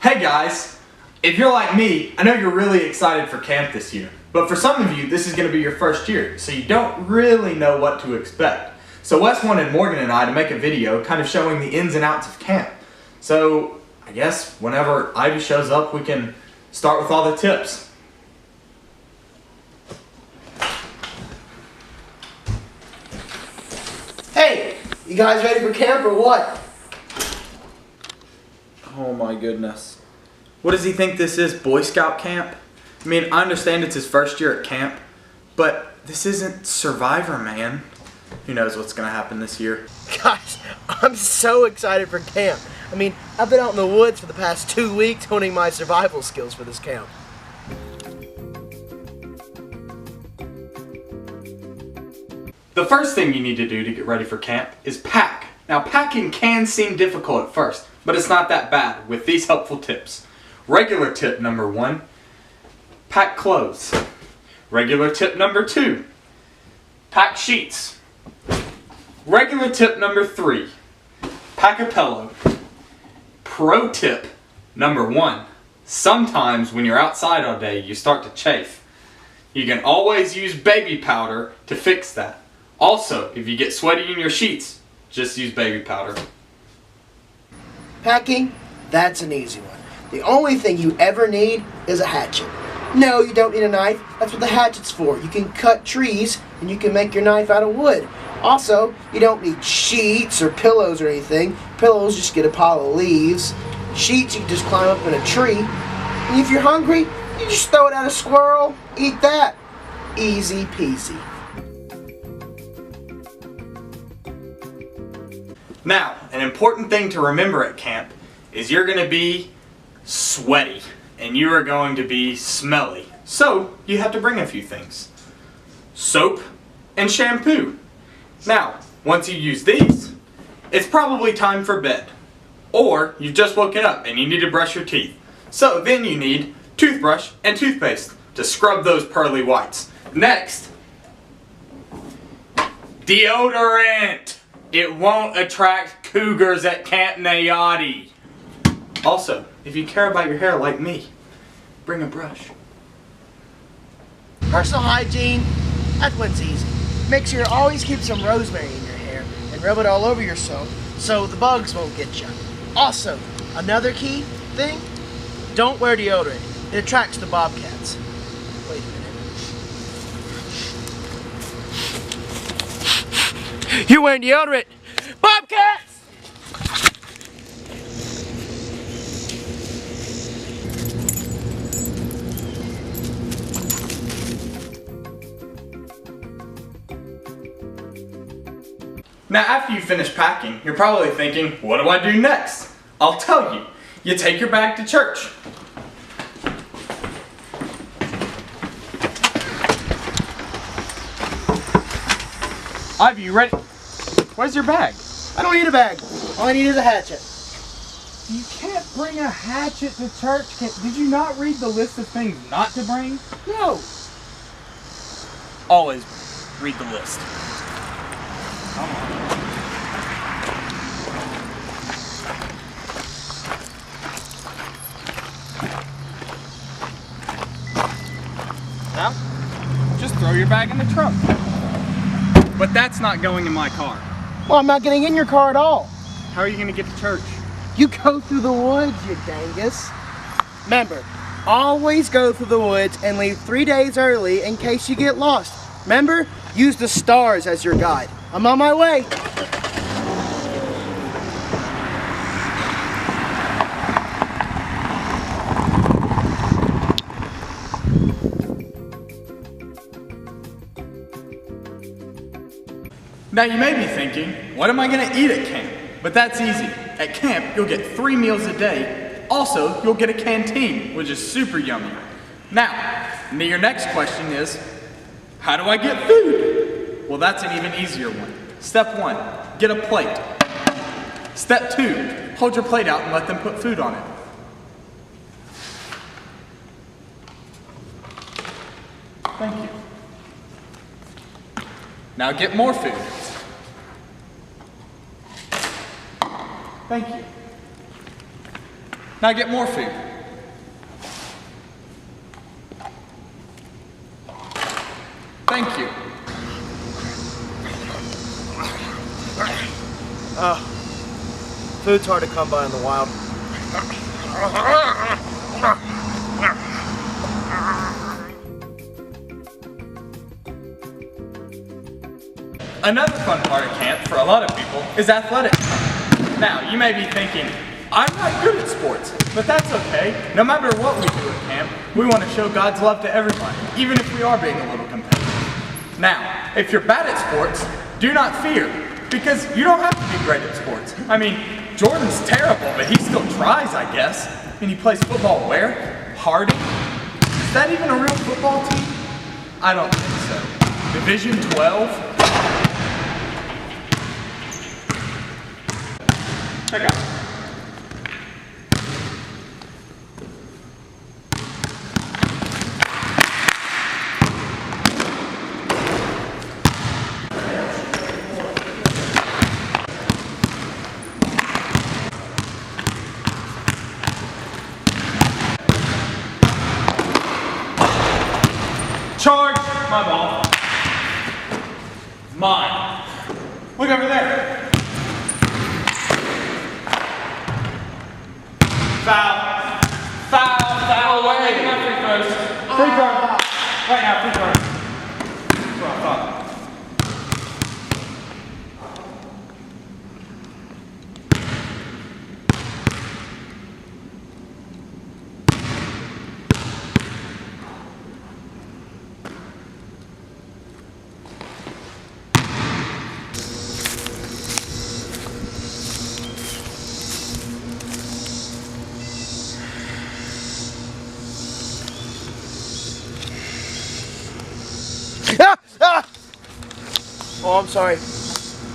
Hey guys! If you're like me, I know you're really excited for camp this year. But for some of you, this is going to be your first year, so you don't really know what to expect. So Wes wanted Morgan and I to make a video kind of showing the ins and outs of camp. So I guess whenever Ivy shows up, we can start with all the tips. Hey, you guys ready for camp or what? Oh my goodness. What does he think this is, Boy Scout camp? I mean, I understand it's his first year at camp, but this isn't Survivor, man. Who knows what's gonna happen this year? Guys, I'm so excited for camp. I mean, I've been out in the woods for the past 2 weeks honing my survival skills for this camp. The first thing you need to do to get ready for camp is pack. Now, packing can seem difficult at first, but it's not that bad with these helpful tips. Regular tip number 1, pack clothes. Regular tip number 2, pack sheets. Regular tip number 3, pack a pillow. Pro tip number 1, sometimes when you're outside all day you start to chafe. You can always use baby powder to fix that. Also, if you get sweaty in your sheets, just use baby powder. Packing, that's an easy one. The only thing you ever need is a hatchet. No, you don't need a knife. That's what the hatchet's for. You can cut trees and you can make your knife out of wood. Also, you don't need sheets or pillows or anything. Pillows, just get a pile of leaves. Sheets, you can just climb up in a tree. And if you're hungry, you just throw it at a squirrel, eat that. Easy peasy. Now, an important thing to remember at camp is you're going to be sweaty and you are going to be smelly. So, you have to bring a few things. Soap and shampoo. Now, once you use these, it's probably time for bed. Or you've just woken up and you need to brush your teeth. So then you need toothbrush and toothpaste to scrub those pearly whites. Next, deodorant. It won't attract cougars at Camp Nayati. Also, if you care about your hair like me, bring a brush. Personal hygiene, that one's easy. Make sure you always keep some rosemary in your hair and rub it all over your soap so the bugs won't get you. Also, another key thing, don't wear deodorant. It attracts the bobcats. Wait a minute. You're wearing deodorant! Bobcats! Now after you finish packing, you're probably thinking, what do I do next? I'll tell you. You take your bag to church. Ivy, you ready? Where's your bag? I don't need a bag. All I need is a hatchet. You can't bring a hatchet to church. Did you not read the list of things not to bring? No. Always read the list. Come on. Now, just throw your bag in the trunk. But that's not going in my car. Well, I'm not getting in your car at all. How are you going to get to church? You go through the woods, you dangus. Remember, always go through the woods and leave 3 days early in case you get lost. Remember, use the stars as your guide. I'm on my way. Now you may be thinking, what am I going to eat at camp? But that's easy. At camp, you'll get 3 meals a day. Also, you'll get a canteen, which is super yummy. Now, your next question is, how do I get food? Well, that's an even easier one. Step 1, get a plate. Step 2, hold your plate out and let them put food on it. Thank you. Now get more food. Thank you. Now get more food. Thank you. Food's hard to come by in the wild. Another fun part of camp for a lot of people is athletics. Now, you may be thinking, I'm not good at sports, but that's okay. No matter what we do at camp, we want to show God's love to everybody, even if we are being a little competitive. Now, if you're bad at sports, do not fear, because you don't have to be great at sports. I mean, Jordan's terrible, but he still tries, I guess. And he plays football where? Harding? Is that even a real football team? I don't think so. Division 12? Check out. Charge! My ball. Mine. Look over there. Foul. Foul. Foul. Wait, not free throws. Free throw. Right now, free throw. That's what I thought. Oh, I'm sorry.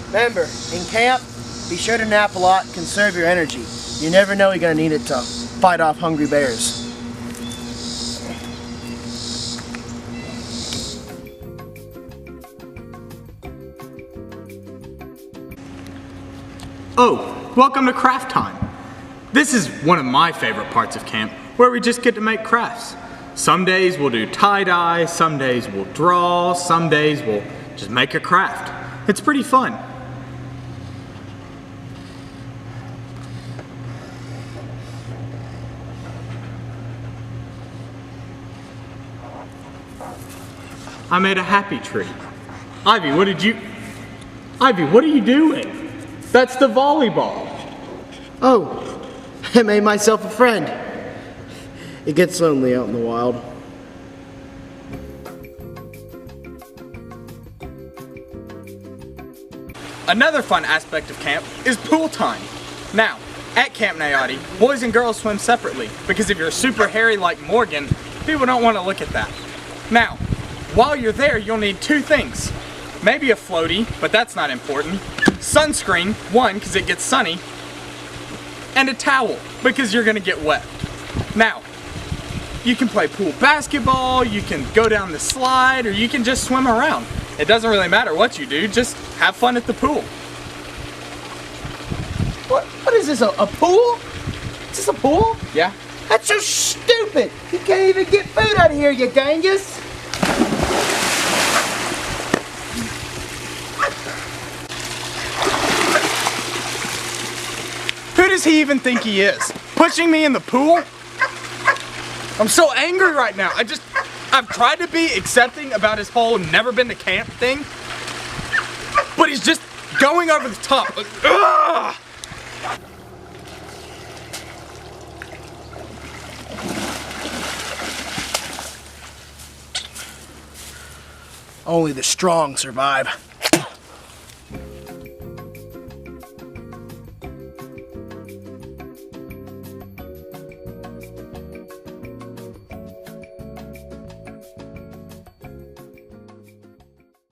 Remember, in camp, be sure to nap a lot, conserve your energy. You never know you're going to need it to fight off hungry bears. Oh, welcome to craft time. This is one of my favorite parts of camp, where we just get to make crafts. Some days we'll do tie-dye, some days we'll draw, some days we'll just make a craft. It's pretty fun. I made a happy tree. Ivy, what are you doing? That's the volleyball. Oh, I made myself a friend. It gets lonely out in the wild. Another fun aspect of camp is pool time. Now, at Camp Naotti, boys and girls swim separately because if you're super hairy like Morgan, people don't want to look at that. Now, while you're there, you'll need two things. Maybe a floaty, but that's not important. Sunscreen, one, because it gets sunny. And a towel, because you're going to get wet. Now, you can play pool basketball, you can go down the slide, or you can just swim around. It doesn't really matter what you do, just have fun at the pool. What is this, a pool? Is this a pool? Yeah. That's so stupid! You can't even get food out of here, you dingus! Who does he even think he is? Pushing me in the pool? I'm so angry right now. I've tried to be accepting about his whole never been to camp thing, but he's just going over the top. Ugh! Only the strong survive.